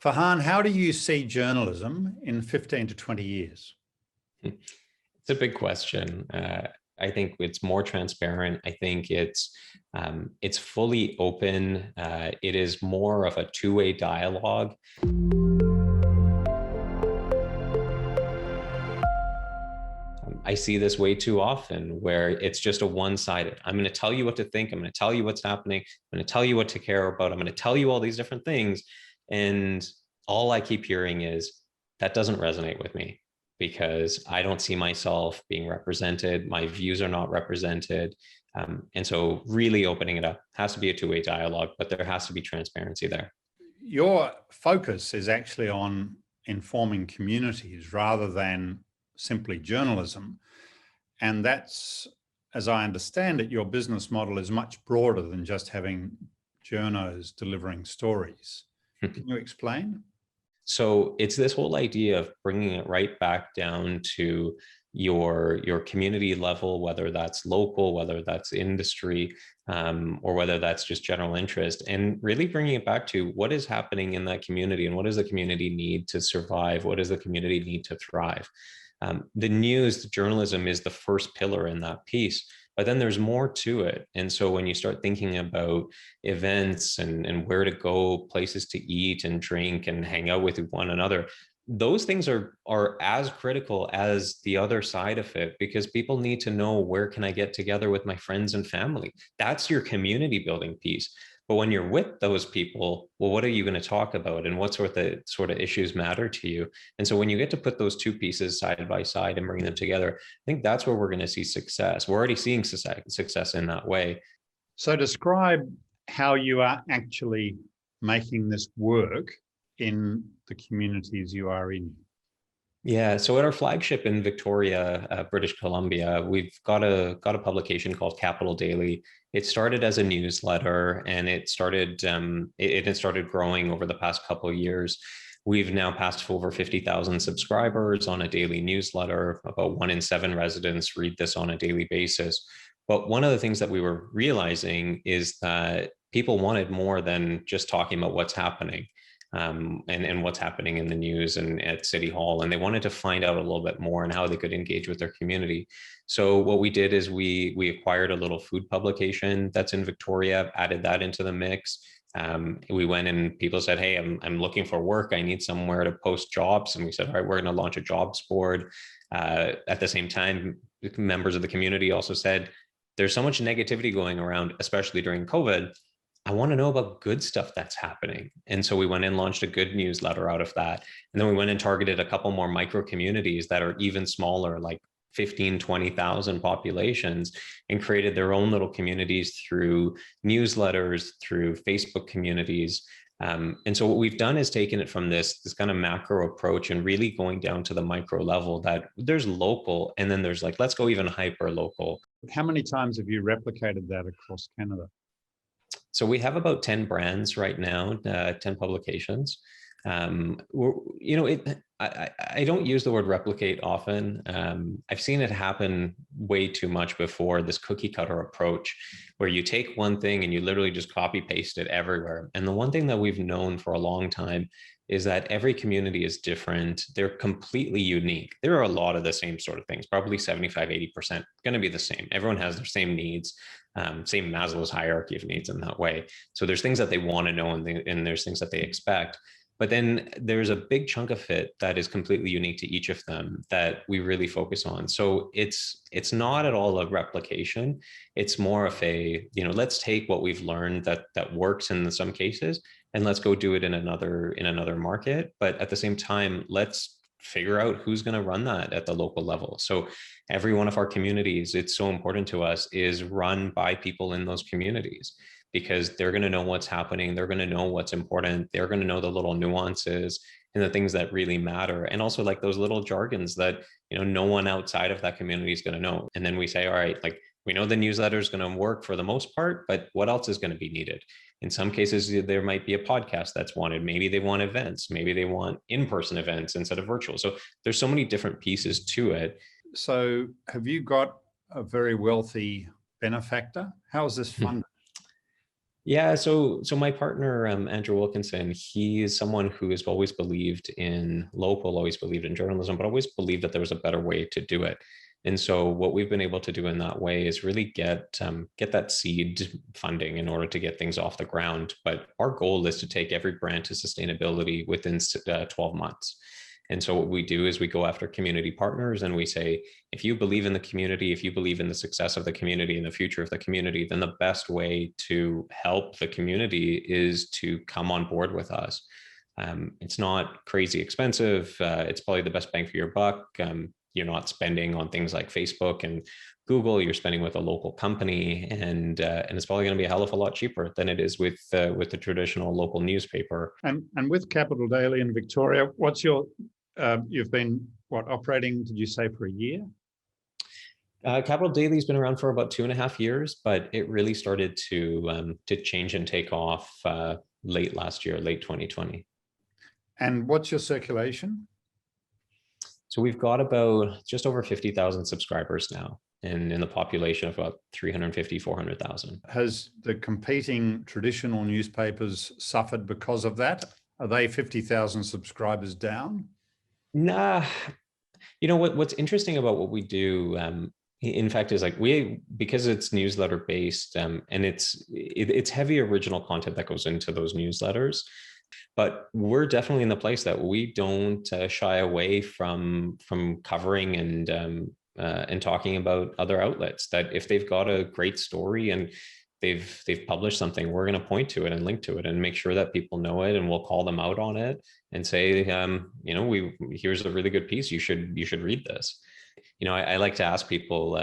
Farhan, how do you see journalism in 15 to 20 years? It's a big question. I think it's more transparent. I think it's fully open. It is more of a two-way dialogue. I see this way too often where it's just a one-sided. I'm going to tell you what to think. I'm going to tell you what's happening. I'm going to tell you what to care about. I'm going to tell you all these different things. And all I keep hearing is that doesn't resonate with me because I don't see myself being represented. My views are not represented. And so really opening it up has to be a two-way dialogue, but there has to be transparency there. Your focus is actually on informing communities rather than simply journalism. And that's, as I understand it, your business model is much broader than just having journos delivering stories. Can you explain? So it's this whole idea of bringing it right back down to your community level, whether that's local, whether that's industry, or whether that's just general interest, and really bringing it back to what is happening in that community and what does the community need to survive? What does the community need to thrive? The news, the journalism is the first pillar in that piece, but then there's more to it. And so when you start thinking about events and where to go, places to eat and drink and hang out with one another, those things are as critical as the other side of it, because people need to know, where can I get together with my friends and family? That's your community building piece. But when you're with those people, well, what are you going to talk about and what sort of issues matter to you? And so when you get to put those two pieces side by side and bring them together, I think that's where we're going to see success. We're already seeing success in that way. So describe how you are actually making this work in the communities you are in. Yeah, so at our flagship in Victoria, British Columbia, we've got a publication called Capital Daily. It started as a newsletter, and it started growing over the past couple of years. We've now passed over 50,000 subscribers on a daily newsletter. About 1 in 7 residents read this on a daily basis. But one of the things that we were realizing is that people wanted more than just talking about what's happening. And what's happening in the news and at City Hall. And they wanted to find out a little bit more and how they could engage with their community. So what we did is we acquired a little food publication that's in Victoria, added that into the mix. We went and people said, hey, I'm looking for work. I need somewhere to post jobs. And we said, all right, we're going to launch a jobs board. At the same time, members of the community also said, there's so much negativity going around, especially during COVID. I want to know about good stuff that's happening. And so we went and launched a good newsletter out of that. And then we went and targeted a couple more micro communities that are even smaller, like 15, 20,000 populations, and created their own little communities through newsletters, through Facebook communities. And so what we've done is taken it from this kind of macro approach and really going down to the micro level, that there's local, and then there's like, let's go even hyper local. How many times have you replicated that across Canada? So we have about 10 brands right now, 10 publications. I don't use the word replicate often. I've seen it happen way too much before, this cookie cutter approach, where you take one thing and you literally just copy paste it everywhere. And the one thing that we've known for a long time is that every community is different. They're completely unique. There are a lot of the same sort of things, probably 75, 80% going to be the same. Everyone has their same needs, same Maslow's hierarchy of needs in that way. So there's things that they want to know, and there's things that they expect. But then there's a big chunk of it that is completely unique to each of them that we really focus on. So it's not at all a replication. It's more of a, let's take what we've learned that works in some cases, and let's go do it in another market. But at the same time, let's figure out who's going to run that at the local level. So every one of our communities, it's so important to us, is run by people in those communities, because they're going to know what's happening. They're going to know what's important. They're going to know the little nuances and the things that really matter. And also like those little jargons that, no one outside of that community is going to know. And then we say, all right, like, we know the newsletter is going to work for the most part, but what else is going to be needed? In some cases, there might be a podcast that's wanted. Maybe they want events. Maybe they want in-person events instead of virtual. So there's so many different pieces to it. So have you got a very wealthy benefactor? How is this funded? Yeah, so my partner, Andrew Wilkinson, he is someone who has always believed in local, always believed in journalism, but always believed that there was a better way to do it. And so what we've been able to do in that way is really get that seed funding in order to get things off the ground. But our goal is to take every brand to sustainability within 12 months. And so what we do is we go after community partners and we say, if you believe in the community, if you believe in the success of the community and the future of the community, then the best way to help the community is to come on board with us. It's not crazy expensive. It's probably the best bang for your buck. You're not spending on things like Facebook and Google. You're spending with a local company, and it's probably going to be a hell of a lot cheaper than it is with the traditional local newspaper. And with Capital Daily in Victoria, what's your you've been operating? Did you say for a year? Capital Daily's been around for about 2.5 years, but it really started to change and take off late last year, late 2020. And what's your circulation? So we've got about just over 50,000 subscribers now, and in the population of about 350, 400,000. Has the competing traditional newspapers suffered because of that? Are they 50,000 subscribers down? Nah, you know what's interesting about what we do, in fact, is like because it's newsletter based, and it's heavy original content that goes into those newsletters. But we're definitely in the place that we don't shy away from covering and talking about other outlets. That if they've got a great story and they've published something, we're going to point to it and link to it and make sure that people know it, and we'll call them out on it and say, here's a really good piece. You should read this. I like to ask people,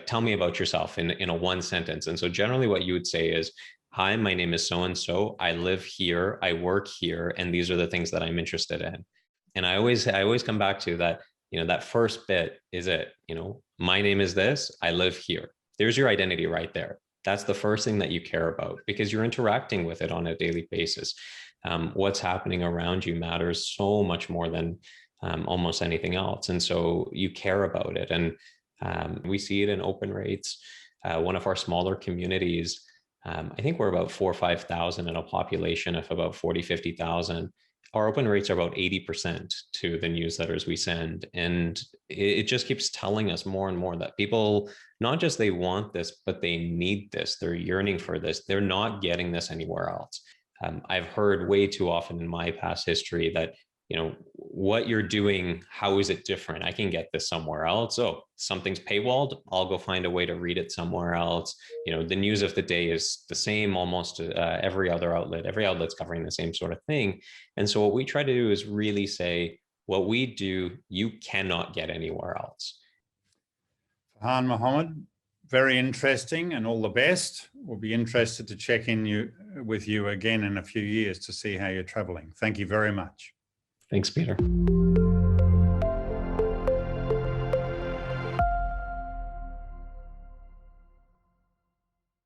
tell me about yourself in a one sentence. And so generally what you would say is, hi, my name is so-and-so. I live here, I work here, and these are the things that I'm interested in. And I always come back to that, that first bit is it, my name is this, I live here. There's your identity right there. That's the first thing that you care about because you're interacting with it on a daily basis. What's happening around you matters so much more than almost anything else. And so you care about it. And we see it in open rates. One of our smaller communities, I think we're about 4,000 or 5,000 in a population of about 40,000, 50,000. Our open rates are about 80% to the newsletters we send. And it just keeps telling us more and more that people, not just they want this, but they need this. They're yearning for this. They're not getting this anywhere else. I've heard way too often in my past history that, what you're doing, how is it different? I can get this somewhere else. Oh, something's paywalled. I'll go find a way to read it somewhere else. The news of the day is the same almost every other outlet. Every outlet's covering the same sort of thing. And so what we try to do is really say, what we do, you cannot get anywhere else. Farhan Mohamed, very interesting and all the best. We'll be interested to check in with you again in a few years to see how you're traveling. Thank you very much. Thanks, Peter.